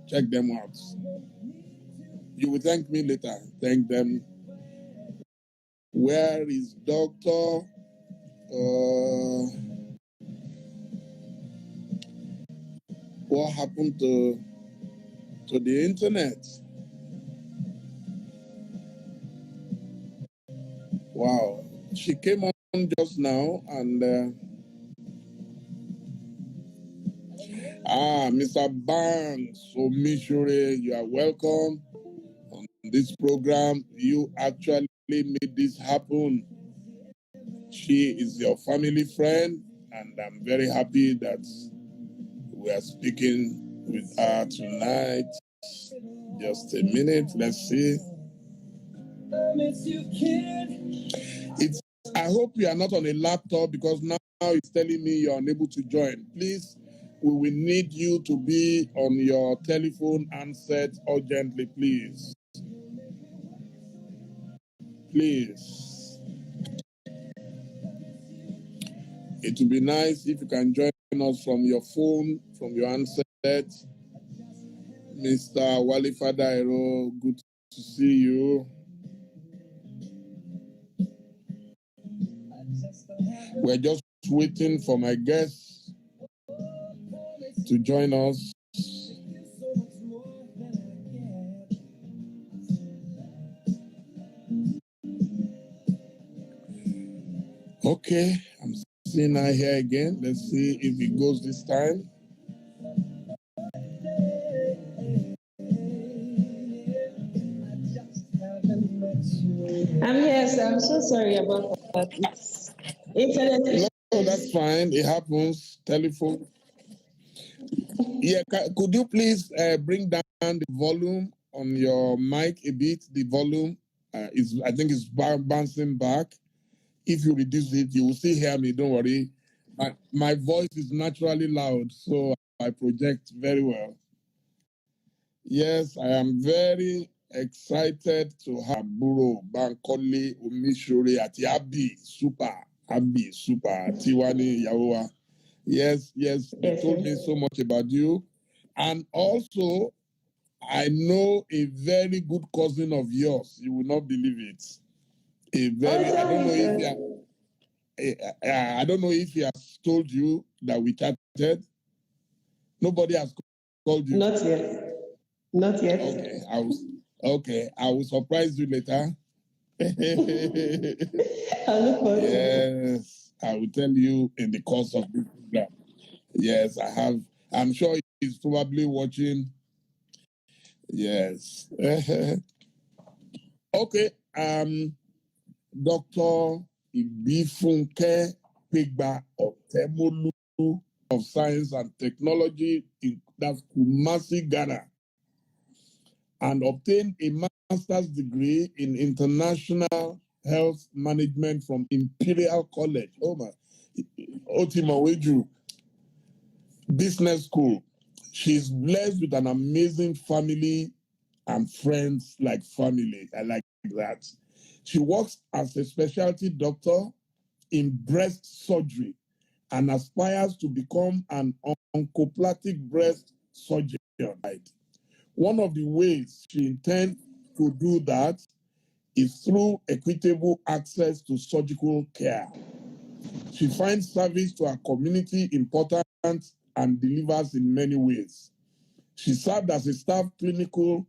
Check them out. You will thank me later. Thank them. Where is Doctor? What happened to the internet? Wow. She came on just now and Mr. Banks Omishure, you are welcome on this program. You actually made this happen. She is your family friend, and I'm very happy that we are speaking with her tonight. Just a minute, let's see. It's. I hope you are not on a laptop because now it's telling me you're unable to join. Please, we will need you to be on your telephone handset urgently, please. Please. It would be nice if you can join us from your phone, from your handset. Mr. Wale Fadairo, good to see you. We're just waiting for my guests to join us. Okay, I'm seeing her here again. Let's see if it goes this time. I'm yes, I'm so sorry about that. It's internet. No, that's fine. It happens. Telephone. Yeah, could you please bring down the volume on your mic a bit? The volume is, I think, it's bouncing back. If you reduce it, you will still hear me. Don't worry. My voice is naturally loud, so I project very well. Yes, I am very excited to have Buro Bankole Omishore at Abi Super Tiwani Yawa. Yes, they told me so much about you. And also, I know a very good cousin of yours. You will not believe it. I don't know if he has told you that we chatted. Nobody has called you. Not yet. Not yet. Okay, I will surprise you later. I'll look forward to it. Yes, I will tell you in the course of this program. Yes, I have. I'm sure he's probably watching. Yes. Okay. Dr. Ibifunke Pegba-Otemolu of Science and Technology in that's Kumasi, Ghana, and obtained a master's degree in international health management from Imperial College, Otimaweju Business School. She's blessed with an amazing family and friends like family. I like that. She works as a specialty doctor in breast surgery and aspires to become an oncoplastic breast surgeon. One of the ways she intends to do that is through equitable access to surgical care. She finds service to her community important and delivers in many ways. She served as a staff clinical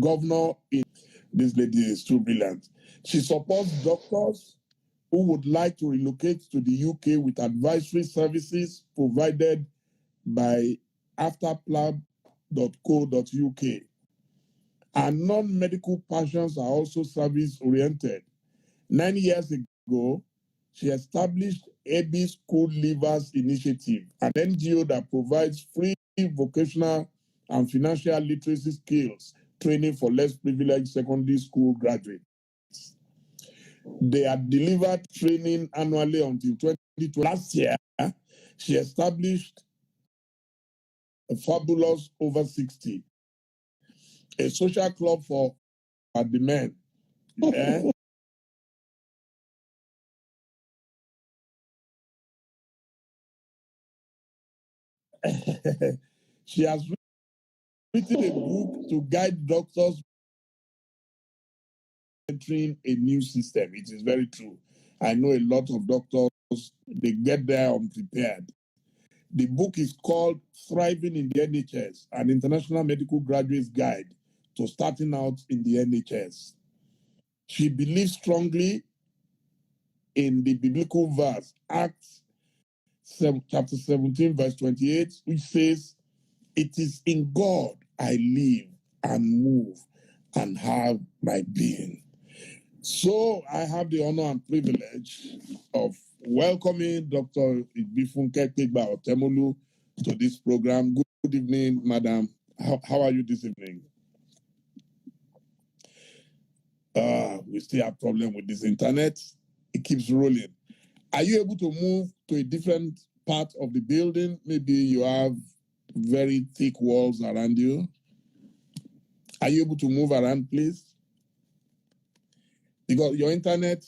governor in this lady is too brilliant. She supports doctors who would like to relocate to the UK with advisory services provided by afterplab.co.uk. Her non-medical passions are also service-oriented. 9 years ago, she established AB School Leavers Initiative, an NGO that provides free vocational and financial literacy skills training for less privileged secondary school graduates. They are delivered training annually until 2020. Last year, she established a fabulous over 60, a social club for the men. She has written a book to guide doctors entering a new system. It is very true. I know a lot of doctors, they get there unprepared. The book is called Thriving in the NHS, an international medical graduate's guide to starting out in the NHS. She believes strongly in the biblical verse, Acts chapter 17, verse 28, which says, "It is in God I live and move and have my being." So I have the honor and privilege of welcoming Dr. Ibifunke Pegba-Otemolu to this program. Good evening, madam. How are you this evening? We still have problem with this internet. It keeps rolling. Are you able to move to a different part of the building? Maybe you have very thick walls around you. Are you able to move around, please? Because your internet,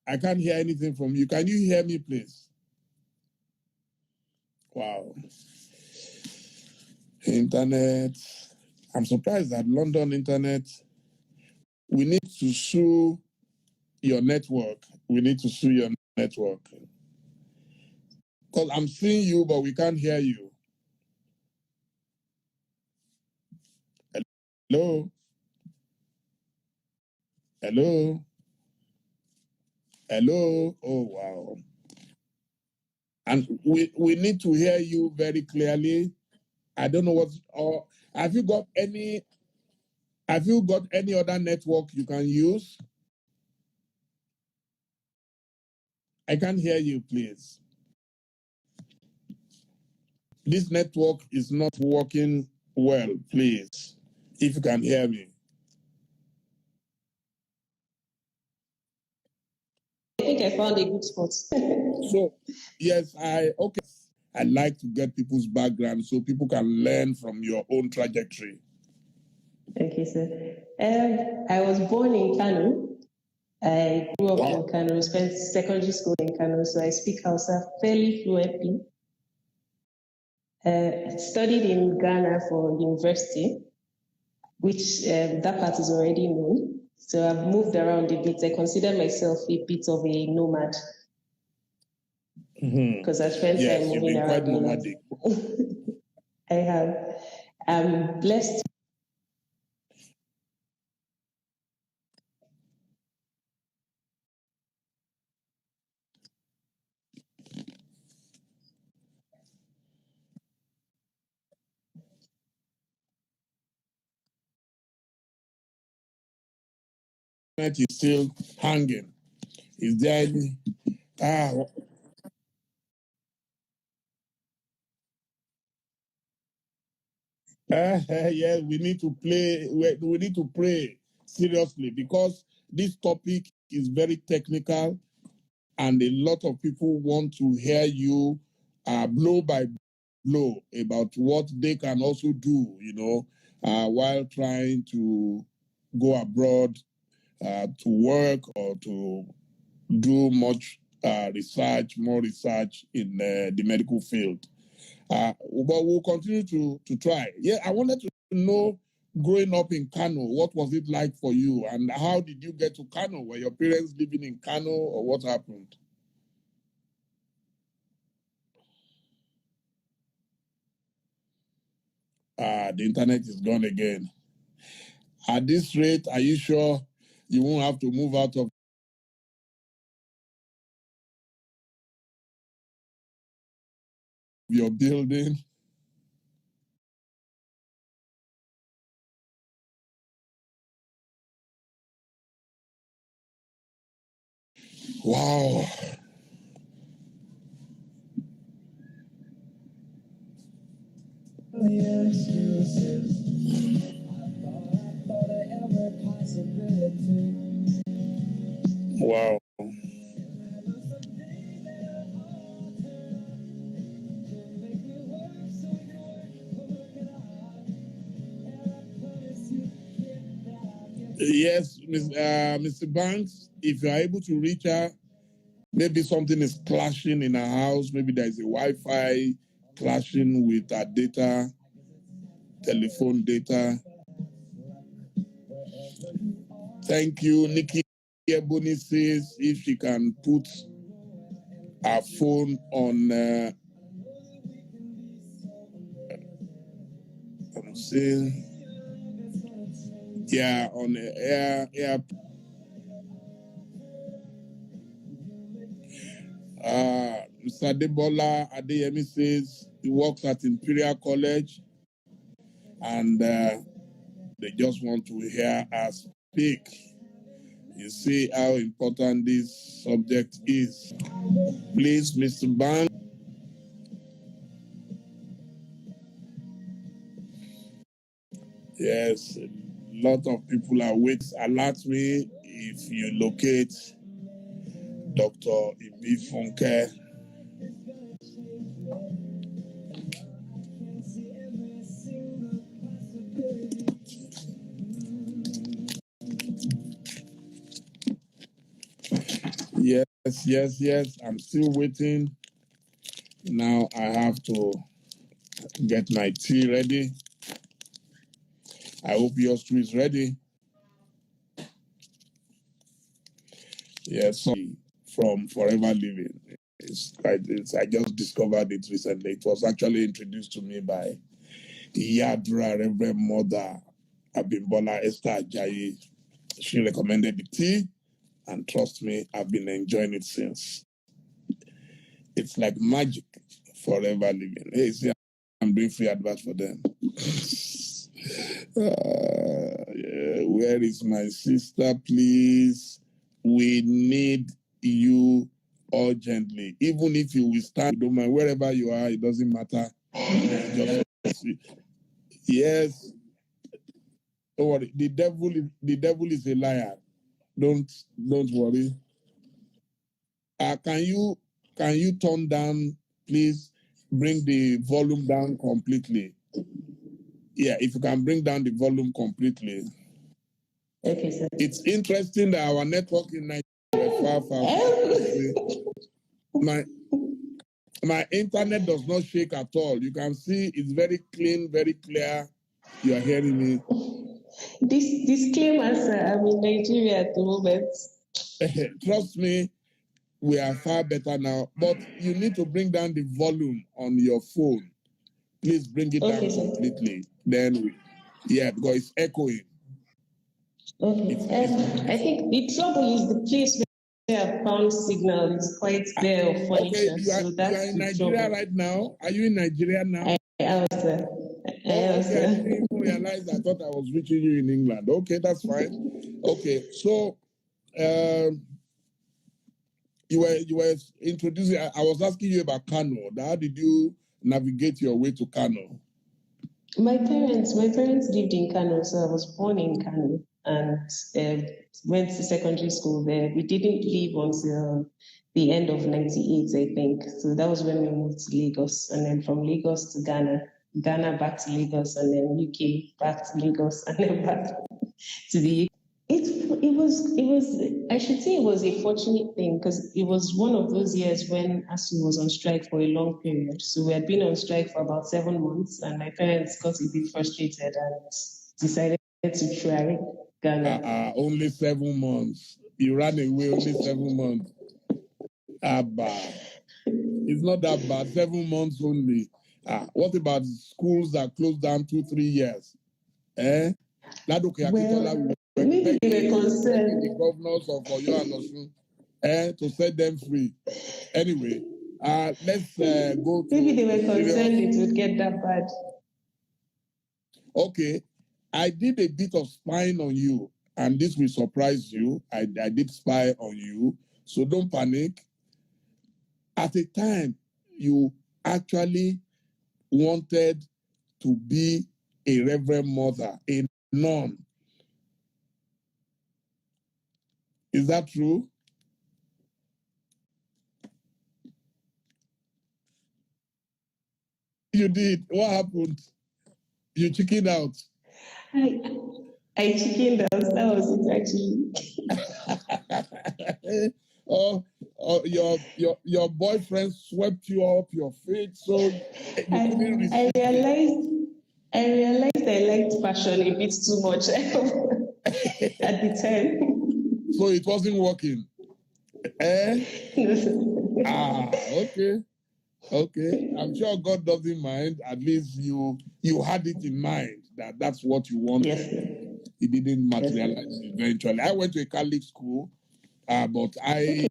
I can't hear anything from you. Can you hear me, please? Wow. Internet. I'm surprised that London internet. We need to sue your network. We need to sue your network. Because I'm seeing you, but we can't hear you. Hello? Hello? Hello? Oh, wow. And we need to hear you very clearly. I don't know what's, or have you got any other network you can use? I can't hear you, please. This network is not working well, please. If you can hear me. I think I found a good spot. So, yes, I like to get people's background so people can learn from your own trajectory. Okay, sir. I was born in Kano. I grew up in Kano, spent secondary school in Kano, so I speak Hausa fairly fluently. Studied in Ghana for university, which that part is already known. So I've moved around a bit. I consider myself a bit of a nomad because I spent time moving around a lot. I have. I'm blessed. Is still hanging. Is there any? Yeah, we need to play. We need to pray seriously because this topic is very technical, and a lot of people want to hear you blow by blow about what they can also do. While trying to go abroad to work or to do more research in the medical field. But we'll continue to try. Yeah, I wanted to know, growing up in Kano, what was it like for you? And how did you get to Kano? Were your parents living in Kano or what happened? The internet is gone again. At this rate, are you sure you won't have to move out of your building? Wow. Wow. Yes, Mr. Banks, if you are able to reach her, maybe something is clashing in her house. Maybe there is a Wi-Fi clashing with her data. telephone data. Thank you. Nikki Ebony says if she can put her phone on, I'm saying, yeah, on air. Mr. Debola Adeyemi says he works at Imperial College and they just want to hear us speak. You see how important this subject is. Please, Mr. Bang. Yes, a lot of people are waiting. Alert me if you locate Dr. Ibifunke. Yes. I'm still waiting. Now I have to get my tea ready. I hope yours too is ready. Yes, from Forever Living. I just discovered it recently. It was actually introduced to me by Yadra Reverend Mother Abimbola Esther Ajayi. She recommended the tea, and trust me, I've been enjoying it since. It's like magic. Forever Living. Hey, see, I'm doing free advice for them. Yeah. Where is my sister, please? We need you urgently. Even if you will stand, don't mind wherever you are, it doesn't matter. Yes. Don't worry. The devil is a liar. Don't worry. Can you turn down, please? Bring the volume down completely. Yeah, if you can bring down the volume completely. Okay, sir. It's interesting that our network in Nigeria far. My internet does not shake at all. You can see it's very clean, very clear. You are hearing me. This disclaimer, sir, I'm in Nigeria at the moment. Trust me, we are far better now. But you need to bring down the volume on your phone. Please bring it down completely. Then, because it's echoing. Okay. I think the trouble is the place where I found signal is quite bare of furniture. Okay, so that's you are in the Nigeria trouble. right now. Are you in Nigeria now? I am, sir. I didn't even realize. I thought I was reaching you in England. Okay, that's fine. Okay, so you were introducing. I was asking you about Kano. How did you navigate your way to Kano? My parents lived in Kano, so I was born in Kano and went to secondary school there. We didn't leave until the end of '98, I think. So that was when we moved to Lagos, and then from Lagos to Ghana back to Lagos, and then UK back to Lagos, and then back to the UK. It was I should say it was a fortunate thing because it was one of those years when ASU was on strike for a long period. So we had been on strike for about 7 months, and my parents got a bit frustrated and decided to try Ghana. Only 7 months. You ran away only 7 months. Bad. It's not that bad. 7 months only. What about schools that closed down 2-3 years? Well, maybe they were concerned. The governors of Oyo and Osun to set them free. Anyway, let's go to. Maybe they were concerned it would get that bad. Okay, I did a bit of spying on you, and this will surprise you. I did spy on you, so don't panic. At a time, you actually wanted to be a reverend mother, a nun. Is that true? You did. What happened? You chickened out. I chickened out. That was it actually. Your boyfriend swept you off your feet, so I realized liked fashion a bit too much at the time. So it wasn't working. Eh? Okay. Okay. I'm sure God doesn't mind. At least you had it in mind that that's what you wanted. Yes. It didn't materialize eventually. I went to a Catholic school, but I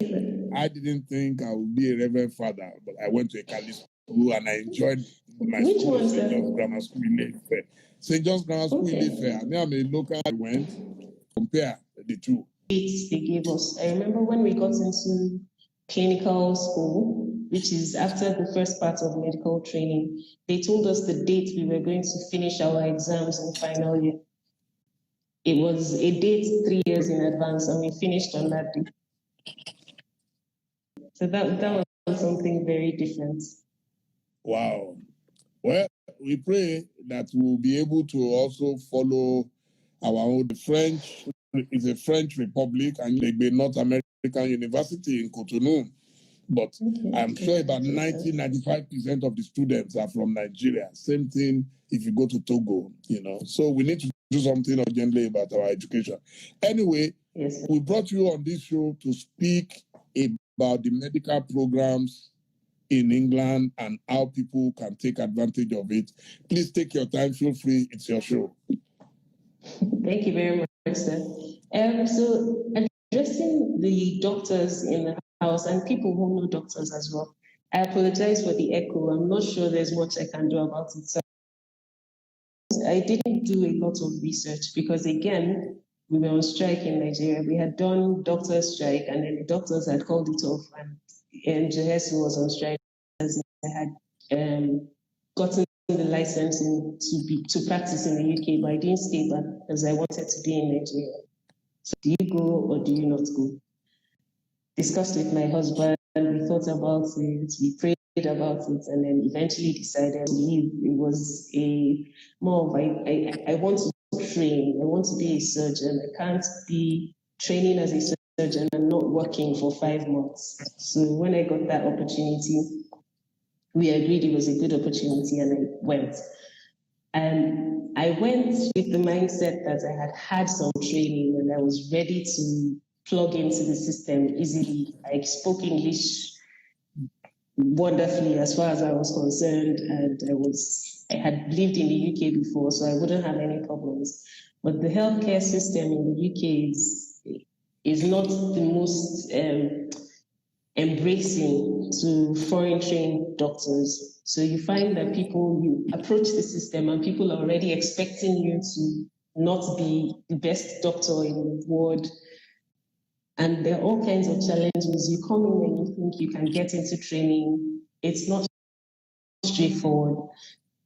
didn't think I would be a reverend father. But I went to a Catholic school and I enjoyed my Which school, one, St. sir? John's Grammar School in Ife. St. John's Grammar School in Ife. I mean, I'm a local. I went compare the two. Dates they gave us. I remember when we got into clinical school, which is after the first part of medical training, they told us the date we were going to finish our exams in final year. It was a date 3 years in advance, and we finished on that day. So that was something very different. Wow. Well, we pray that we'll be able to also follow our own. French is a French republic and a North American university in Cotonou. But I'm sure about 90-95% of the students are from Nigeria. Same thing if you go to Togo, So we need to do something urgently about our education. Anyway, yes, we brought you on this show to speak about the medical programs in England and how people can take advantage of it. Please take your time. Feel free. It's your show. Thank you very much, sir. So addressing the doctors in the house and people who know doctors as well. I apologize for the echo. I'm not sure there's much I can do about it. So I didn't do a lot of research because, again, we were on strike in Nigeria. We had done doctors' strike, and then the doctors had called it off, and Jehesu was on strike. I had gotten the license to practice in the UK, but I didn't stay back because I wanted to be in Nigeria. So do you go or do you not go? Discussed with my husband, we thought about it, we prayed about it, and then eventually decided to leave. It was more of I want to train, I want to be a surgeon. I can't be training as a surgeon and not working for 5 months. So when I got that opportunity, we agreed it was a good opportunity and I went. And I went with the mindset that I had had some training and I was ready to plug into the system easily. I spoke English wonderfully as far as I was concerned, and I had lived in the UK before, so I wouldn't have any problems. But the healthcare system in the UK is not the most embracing to foreign trained doctors. So you find that you approach the system and people are already expecting you to not be the best doctor in the world. And there are all kinds of challenges. You come in and you think you can get into training. It's not straightforward.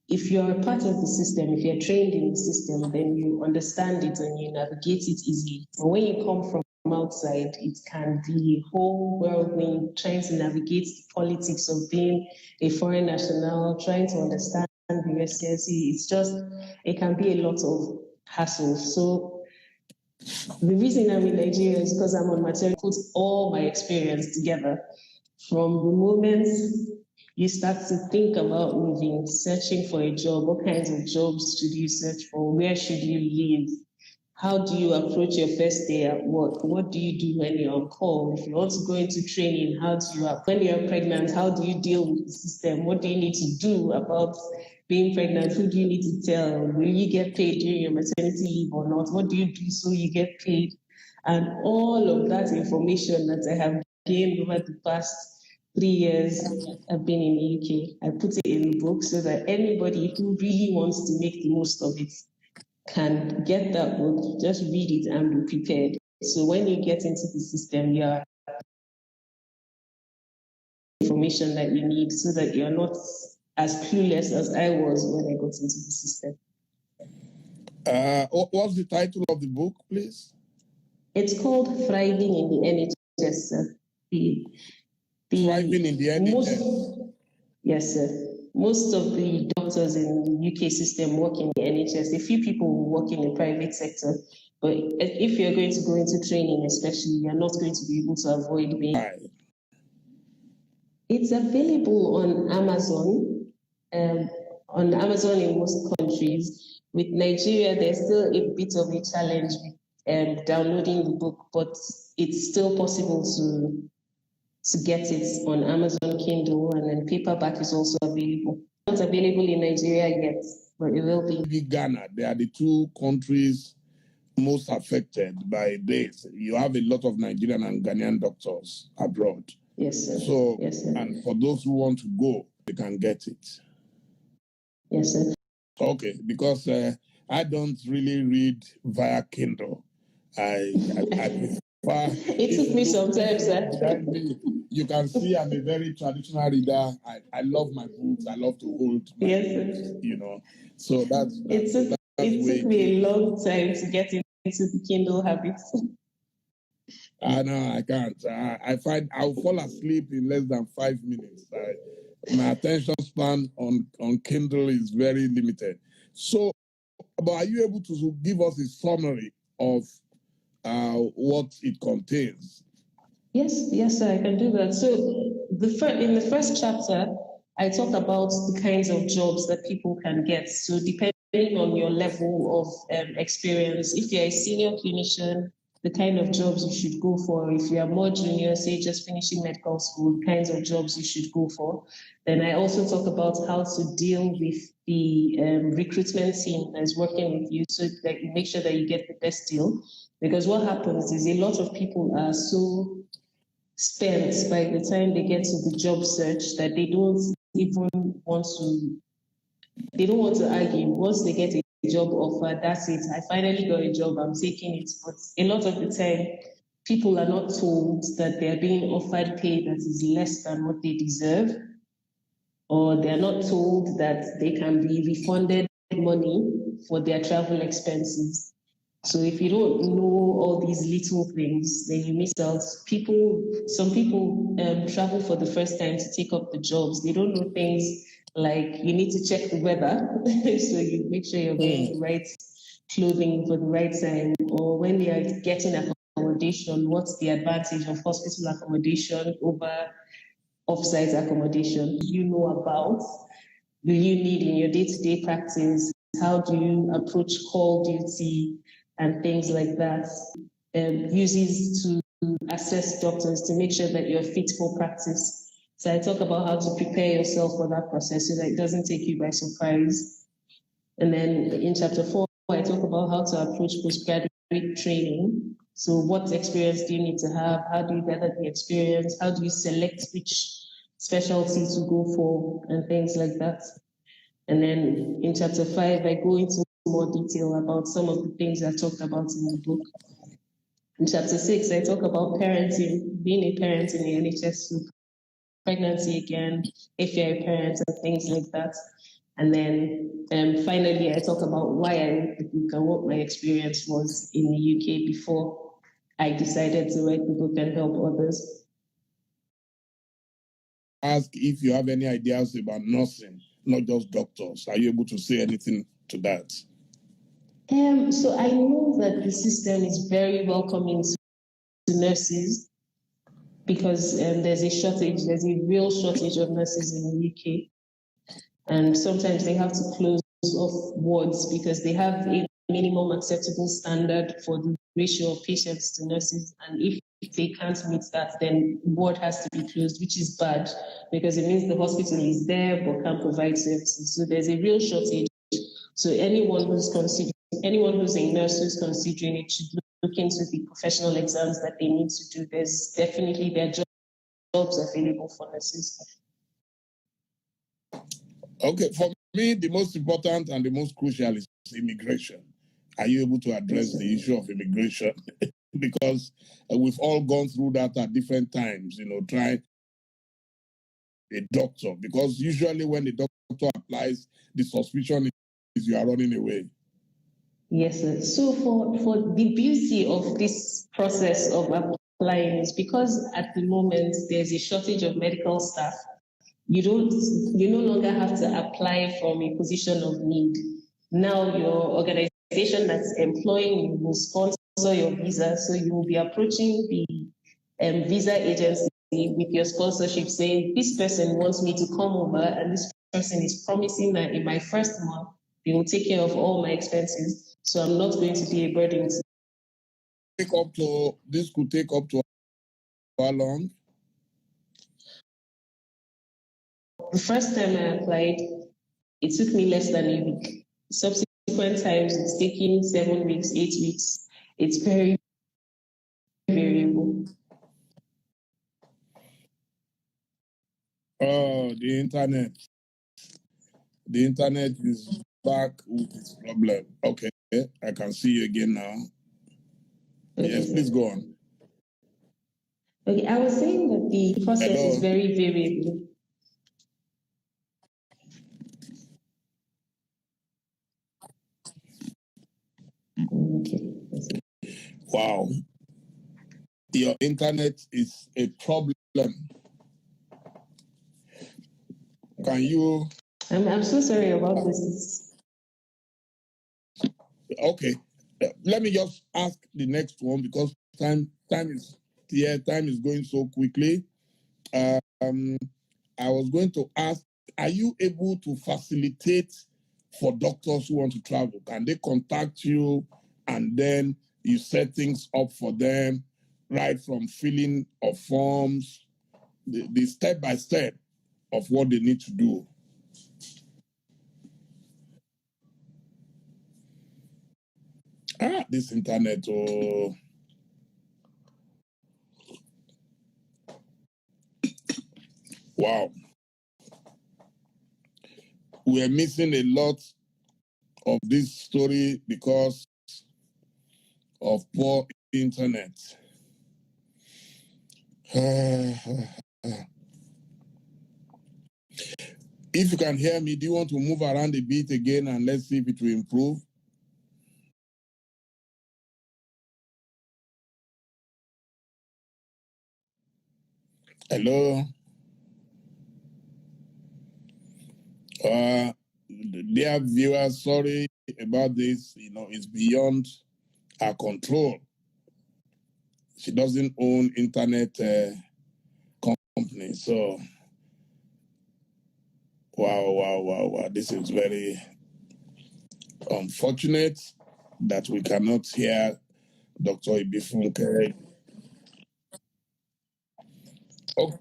If you're a part of the system, if you're trained in the system, then you understand it and you navigate it easily. But when you come from outside, it can be a whole whirlwind trying to navigate the politics of being a foreign national, trying to understand the residency. It can be a lot of hassle. So the reason I'm in Nigeria is because I'm on maternity, put all my experience together from the moment you start to think about moving, searching for a job. What kinds of jobs should you search for? Where should you live? How do you approach your first day at work? What do you do when you're on call? If you want to go into training, when you're pregnant, how do you deal with the system? What do you need to do about being pregnant? Who do you need to tell? Will you get paid during your maternity leave or not? What do you do so you get paid? And all of that information that I have gained over the past 3 years I've been in the UK, I put it in the book so that anybody who really wants to make the most of it can get that book, just read it and be prepared. So when you get into the system, you are information that you need so that you're not as clueless as I was when I got into the system. What's the title of the book, please? It's called Thriving in the NHS, sir. Thriving in the NHS? Yes, sir. Most of the doctors in the UK system work in the NHS. A few people work in the private sector. But if you're going to go into training, especially, you're not going to be able to avoid being. It's available on Amazon in most countries. with Nigeria, there's still a bit of a challenge with downloading the book, but it's still possible to get it on Amazon Kindle, and then paperback is also available. Not available in Nigeria yet, but it will be. Maybe Ghana, they are the two countries most affected by this. You have a lot of Nigerian and Ghanaian doctors abroad. Yes, sir. So, yes, sir. And for those who want to go, they can get it. Yes, sir. Okay, because I don't really read via Kindle. I prefer. It took me some time, sir. You can see I'm a very traditional reader. I love my books. I love to hold my books, you know. So it took me a long time to get into the Kindle habit. No, I can't. I find I'll fall asleep in less than 5 minutes. My attention span on Kindle is very limited. So, but are you able to give us a summary of what it contains? Yes, sir, I can do that. So, in the first chapter, I talk about the kinds of jobs that people can get. So, depending on your level of experience, if you're a senior clinician, the kind of jobs you should go for. If you are more junior, say just finishing medical school, the kinds of jobs you should go for. Then I also talk about how to deal with the recruitment team that's working with you, so that you make sure that you get the best deal. Because what happens is a lot of people are so spent by the time they get to the job search that they don't even want to argue. Once they get a job offer, that's it. I finally got a job, I'm taking it. But a lot of the time, people are not told that they're being offered pay that is less than what they deserve, or they're not told that they can be refunded money for their travel expenses. So if you don't know all these little things, then you miss out. Some people travel for the first time to take up the jobs. They don't know things like you need to check the weather, so you make sure you're wearing the right clothing for the right time. Or when they are getting accommodation, what's the advantage of hospital accommodation over off-site accommodation? Do you know about? Do you need in your day-to-day practice? How do you approach call duty and things like that? Uses to assess doctors to make sure that you're fit for practice. So I talk about how to prepare yourself for that process so that it doesn't take you by surprise. And then in chapter 4, I talk about how to approach postgraduate training. So what experience do you need to have? How do you gather the experience? How do you select which specialty to go for and things like that? And then in chapter 5, I go into more detail about some of the things I talked about in the book. In chapter 6, I talk about parenting, being a parent in the NHS, so pregnancy again, if you're a parent and things like that. And then finally, I talk about why I wrote the book and what my experience was in the UK before I decided to write the book and help others. Ask if you have any ideas about nursing, not just doctors. Are you able to say anything to that? So I know that the system is very welcoming to nurses because there's a real shortage of nurses in the UK. And sometimes they have to close off wards because they have a minimum acceptable standard for the ratio of patients to nurses. And if they can't meet that, then ward has to be closed, which is bad because it means the hospital is there but can't provide services. So there's a real shortage. So anyone who's a nurse who's considering it should look into the professional exams that they need to do. There are jobs available for nurses. Okay, for me, the most important and the most crucial is immigration. Are you able to address the issue of immigration? Because we've all gone through that at different times, trying a doctor. Because usually when the doctor applies, the suspicion is you are running away. Yes, sir. So for the beauty of this process of applying is because at the moment there's a shortage of medical staff. You no longer have to apply from a position of need. Now your organization that's employing you will sponsor your visa, so you will be approaching the visa agency with your sponsorship saying, this person wants me to come over and this person is promising that in my first month take care of all my expenses. So I'm not going to be a burden. This could take up to how long? The first time I applied, it took me less than a week. Subsequent times, it's taking 7 weeks, 8 weeks. It's very variable. Oh, the internet. The internet is back with its problem. Okay, I can see you again now. Okay, yes, please go on. Okay, I was saying that the process is very variable. Okay. Wow. Your internet is a problem. Can you? I'm so sorry about this. Okay. Let me just ask the next one because time is going so quickly. I was going to ask, are you able to facilitate for doctors who want to travel? Can they contact you and then you set things up for them, right from filling of forms, the step by step of what they need to do? This internet, oh. Wow. We're missing a lot of this story because of poor internet. If you can hear me, do you want to move around a bit again and let's see if it will improve? Hello? Dear viewers, sorry about this. It's beyond our control. She doesn't own internet company. So, wow. This is very unfortunate that we cannot hear Dr. Ibifunke. Oh,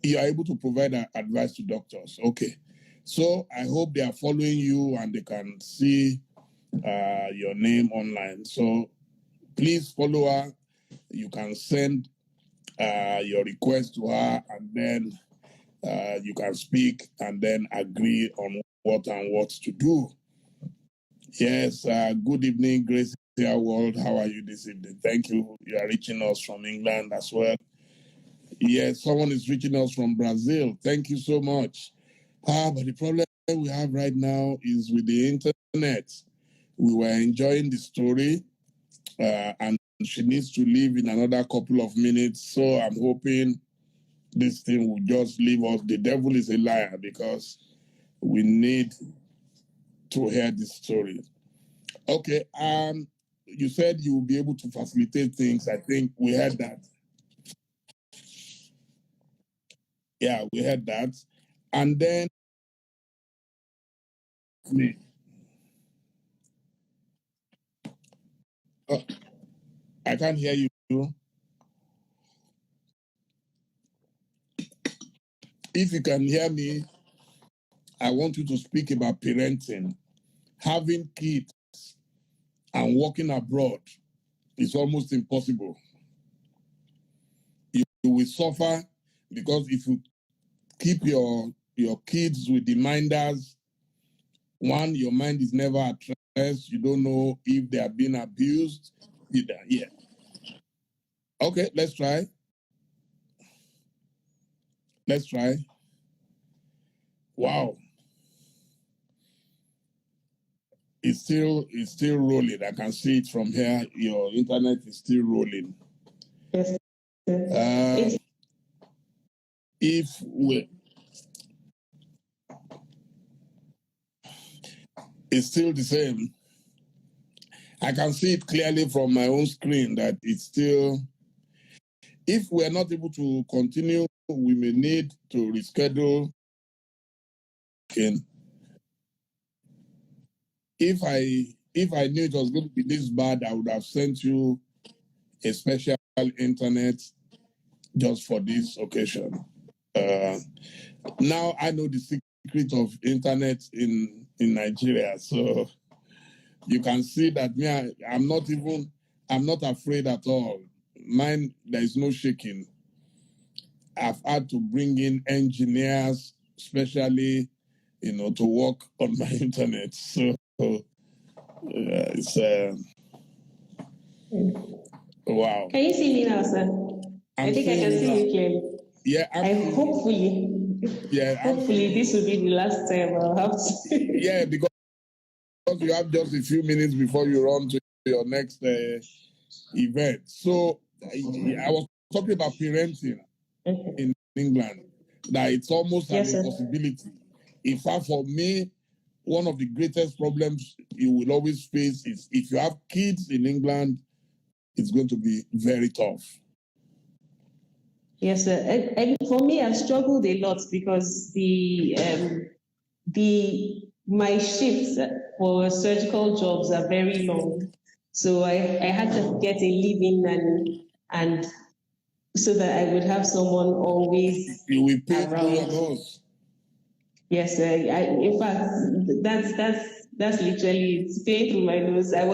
you are able to provide advice to doctors. Okay. So I hope they are following you and they can see your name online. So please follow her. You can send your request to her and then you can speak and then agree on what to do. Yes, good evening, Grace World. How are you this evening? Thank you. You are reaching us from England as well. Yes, someone is reaching us from Brazil. Thank you so much. But the problem we have right now is with the internet. We were enjoying the story, and she needs to leave in another couple of minutes. So I'm hoping this thing will just leave us. The devil is a liar because we need to hear this story. Okay. You said you will be able to facilitate things. I think we heard that. Yeah, we heard that. And then I can't hear you. If you can hear me, I want you to speak about parenting. Having kids and working abroad is almost impossible. You will suffer because if you keep your kids with the minders, one, your mind is never at rest. You don't know if they are being abused. Either. Yeah. Okay, let's try. Let's try. Wow. It's still rolling. I can see it from here. Your internet is still rolling. Yes. If we, it's still the same. I can see it clearly from my own screen that it's still. If we're not able to continue, we may need to reschedule. if I knew it was going to be this bad, I would have sent you a special internet just for this occasion. Now I know the secret of internet in Nigeria, so you can see that me, I'm not afraid at all. Mine, there is no shaking. I've had to bring in engineers, especially, to work on my internet. So it's wow. Can you see me now, sir? I think I can see you clearly. Yeah, hopefully this will be the last time I'll have to. Yeah, because you have just a few minutes before you run to your next event. So I was talking about parenting in England, that it's almost an impossibility. In fact, for me, one of the greatest problems you will always face is if you have kids in England, it's going to be very tough. Yes, sir. And for me, I've struggled a lot because my shifts for surgical jobs are very long. So I had to get a living and so that I would have someone always you will pay around. Through your nose. Yes, sir. In fact, that's literally it's paying through my nose. I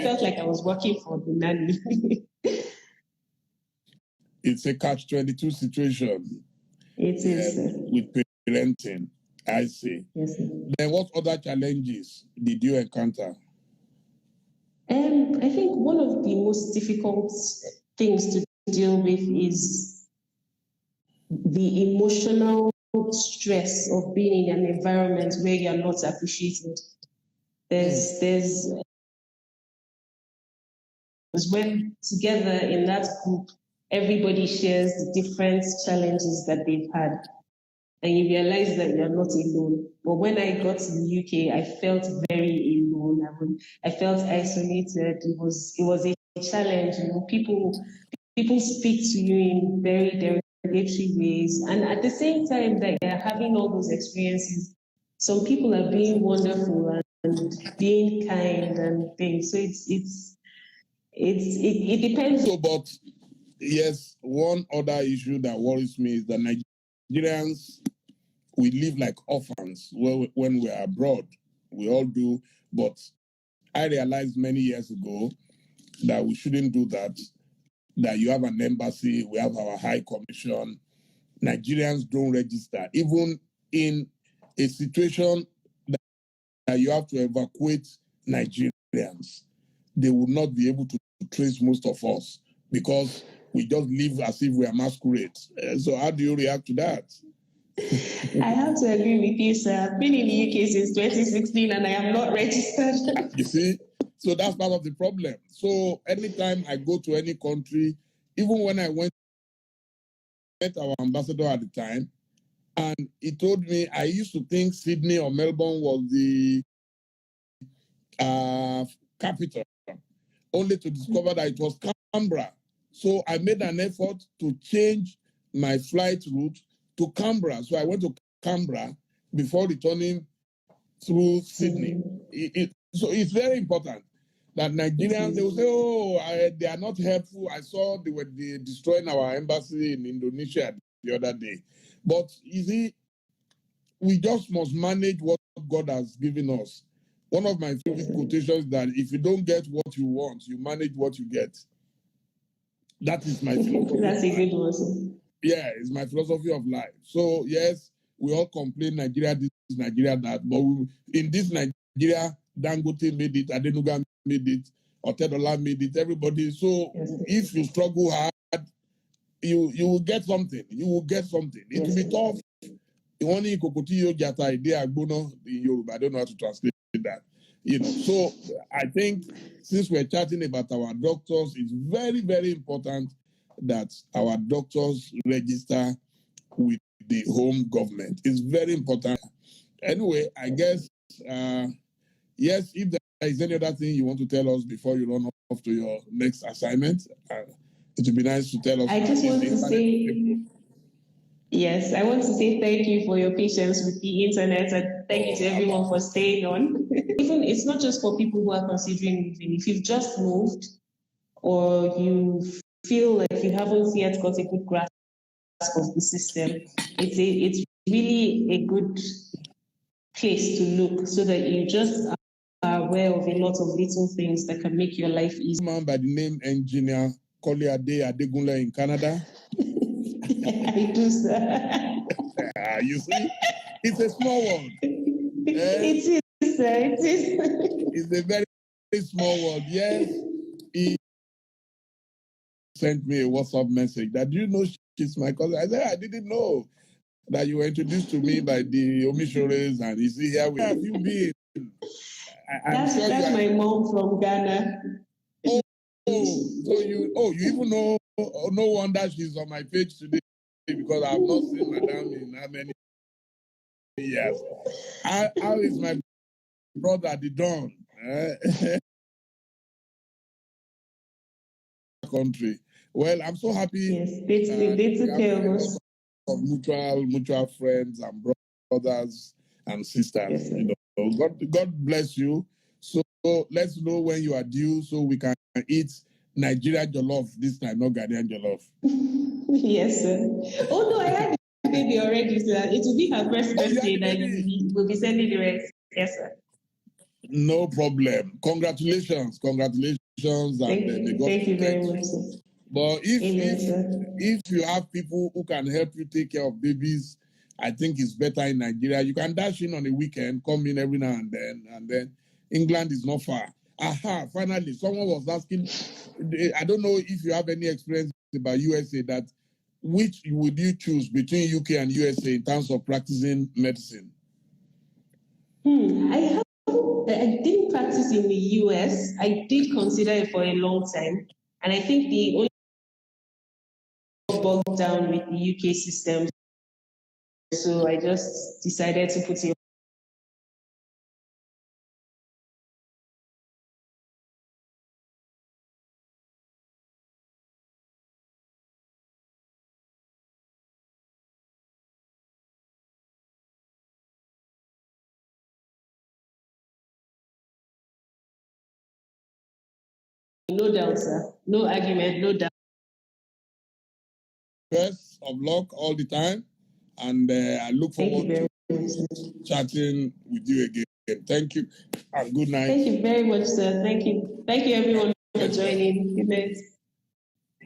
felt like I was working for the nanny. It's a catch-22 situation. It is with parenting. I see. Yes, sir. Then what other challenges did you encounter? I think one of the most difficult things to deal with is the emotional stress of being in an environment where you're not appreciated. There's when together in that group, everybody shares the different challenges that they've had. And you realize that you're not alone. But when I got to the UK, I felt very alone. I felt isolated. It was a challenge. People speak to you in very derogatory ways, and at the same time that they're having all those experiences, some people are being wonderful and being kind and things. So it depends. So, but yes, one other issue that worries me is that Nigerians, we live like orphans when we're abroad. We all do. But I realized many years ago that we shouldn't do that, that you have an embassy, we have our high commission. Nigerians don't register. Even in a situation that you have to evacuate Nigerians, they will not be able to trace most of us because we just live as if we are masquerade. So how do you react to that? I have to agree with you, sir. I've been in the UK since 2016 and I am not registered. You see? So that's part of the problem. So anytime I go to any country, even when I met our ambassador at the time, and he told me, I used to think Sydney or Melbourne was the capital, only to discover that it was Canberra. So I made an effort to change my flight route to Canberra. So I went to Canberra before returning through Sydney. So it's very important that Nigerians, they will say, oh, they are not helpful. I saw they were destroying our embassy in Indonesia the other day. But you see, we just must manage what God has given us. One of my favorite quotations is that if you don't get what you want, you manage what you get. That is my philosophy. That's a good one. Yeah, it's my philosophy of life. So yes, we all complain Nigeria this, Nigeria that, but in this Nigeria, Dangote made it, Adenuga made it, Otedola made it, everybody. So if you struggle hard, you will get something. You will get something. It will be tough. I don't know how to translate that. So I think since we're chatting about our doctors, it's very, very important that our doctors register with the home government. It's very important. Anyway, I guess, yes, if there is any other thing you want to tell us before you run off to your next assignment, it would be nice to tell us. I just want to say, yes, I want to say thank you for your patience with the internet. Thank you to everyone for staying on. Even it's not just for people who are considering moving. If you've just moved or you feel like you haven't yet got a good grasp of the system, it's really a good place to look so that you just are aware of a lot of little things that can make your life easier. Man by the name Engineer Koliade Adegunle in Canada. I do, sir. You see, it's a small world. It is, sir. It is. It's a very, very small world. Yes, he sent me a WhatsApp message that, do you know she's my cousin? I said, I didn't know that you were introduced to me by the Omishores, and you see here, where have you been? That's my mom from Ghana. So you even know, no wonder she's on my page today, because I've not seen Madame in how many years. How is my brother, the Don? Country. Well, I'm so happy. Yes, they took care of us. Of mutual friends and brothers and sisters. Yes, God bless you. So let's know when you are due so we can eat Nigeria jollof this time, not Ghanaian jollof. Yes, sir. Oh no, I had the baby already, sir. It will be her first birthday that we'll be sending the rest. Yes, sir. No problem. Congratulations. And thank you very much, sir. But if you have people who can help you take care of babies, I think it's better in Nigeria. You can dash in on a weekend, come in every now and then England is not far. Finally, someone was asking, I don't know if you have any experience about USA, that which would you choose between UK and USA in terms of practicing medicine? I didn't practice in the US. I did consider it for a long time. And I think the only bogged down with the UK system. So I just decided to put it. No doubt, sir. No argument, no doubt. Best of luck all the time. And I look forward to chatting with you again. Thank you and good night. Thank you very much, sir. Thank you. Thank you, everyone, for joining. Good night.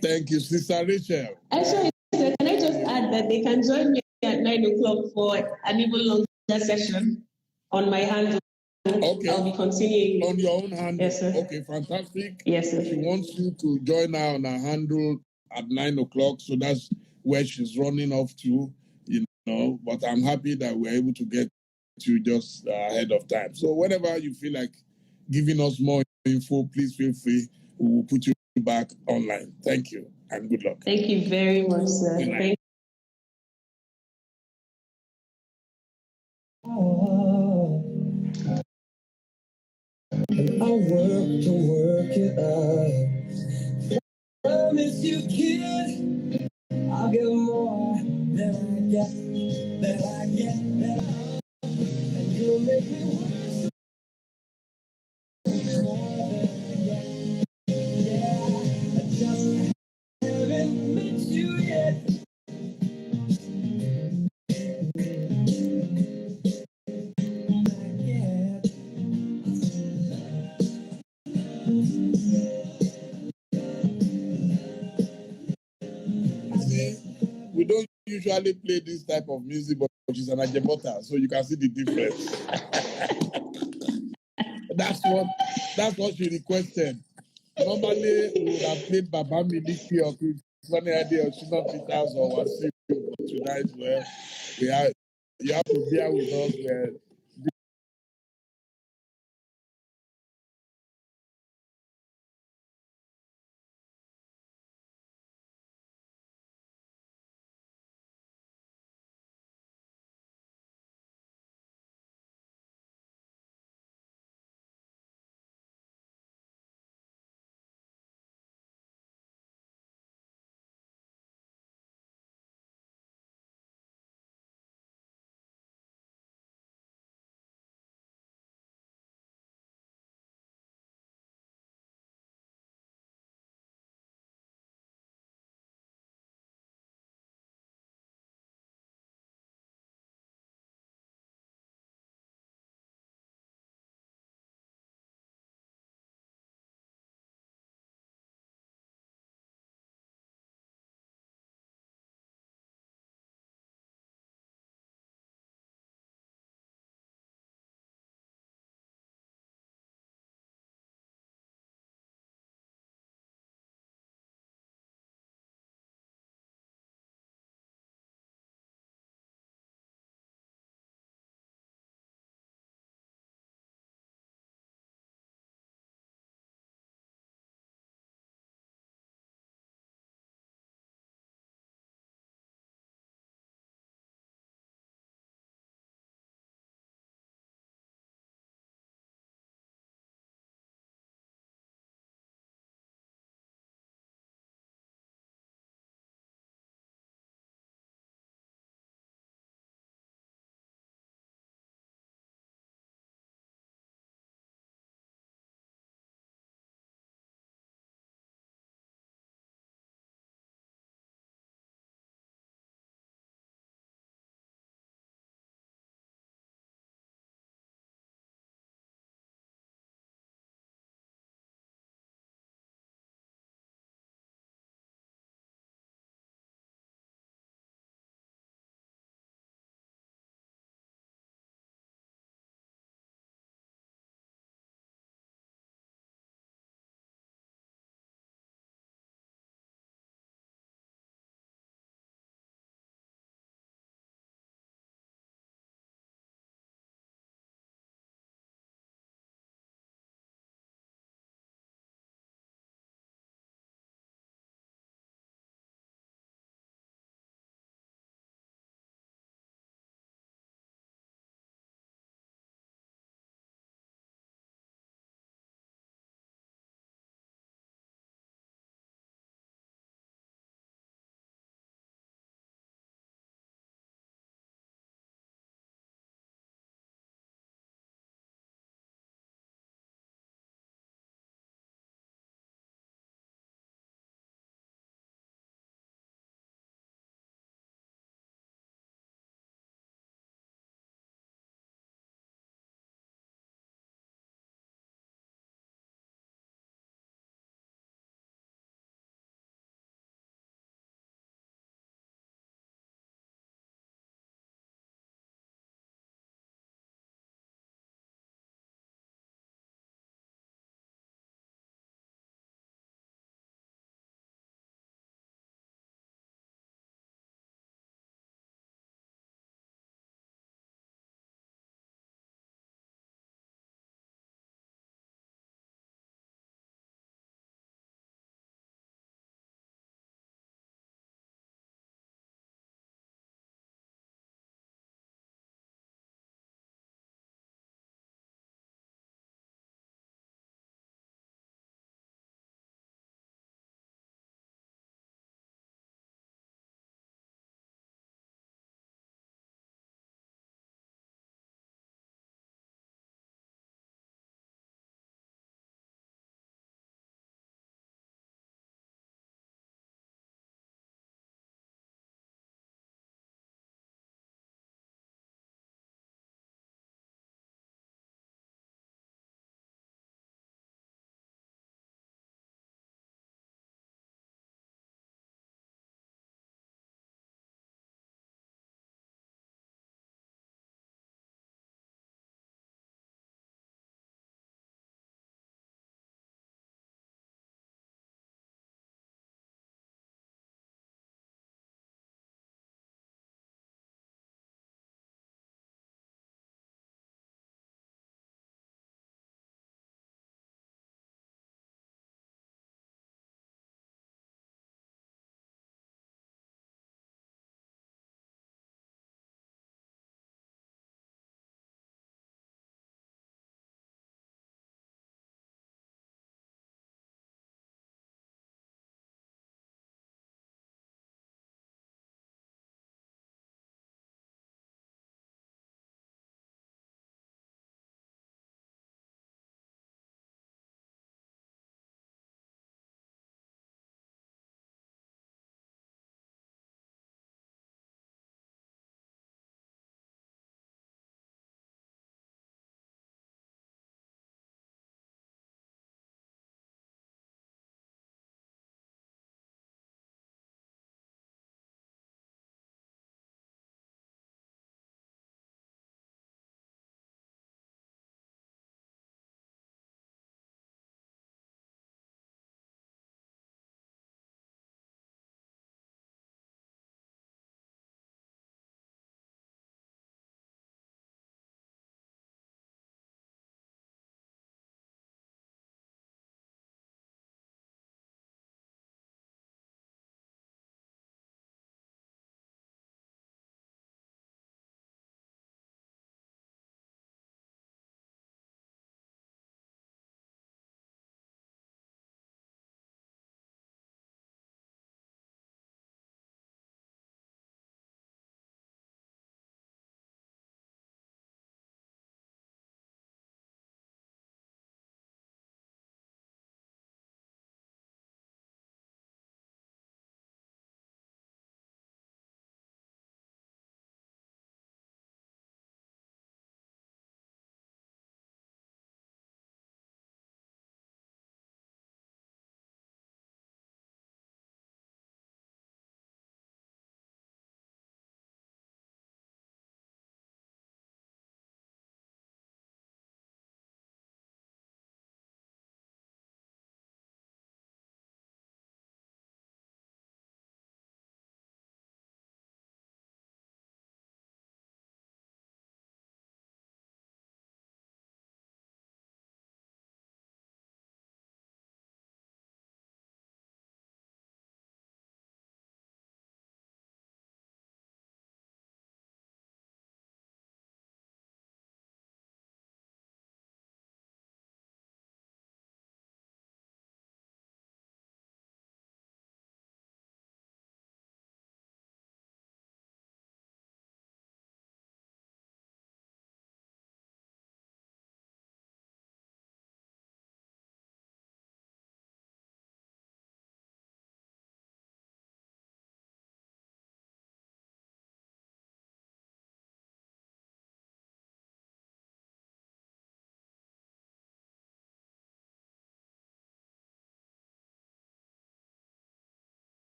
Thank you, Sister Rachel. Actually, sir, can I just add that they can join me at 9 o'clock for an even longer session on my handle. Okay. I'll be continuing. On your own handle? Yes, sir. Okay, fantastic. Yes, sir. She wants you to join her on her handle at 9 o'clock, so that's where she's running off to, but I'm happy that we're able to get you just ahead of time. So whenever you feel like giving us more info, please feel free. We will put you back online. Thank you and good luck. Thank you very much, sir. Thank I work to work it out. Promise you, kid, I'll get more than I get, and you'll make me work more than I get. Yeah, I just haven't met you yet. We don't usually play this type of music, but she's an Ajebota, so you can see the difference. That's what she requested. Normally, we would have played Baba Miliki or Funny Idea or Shina Peters or Wasi. Tonight, you have to bear with us.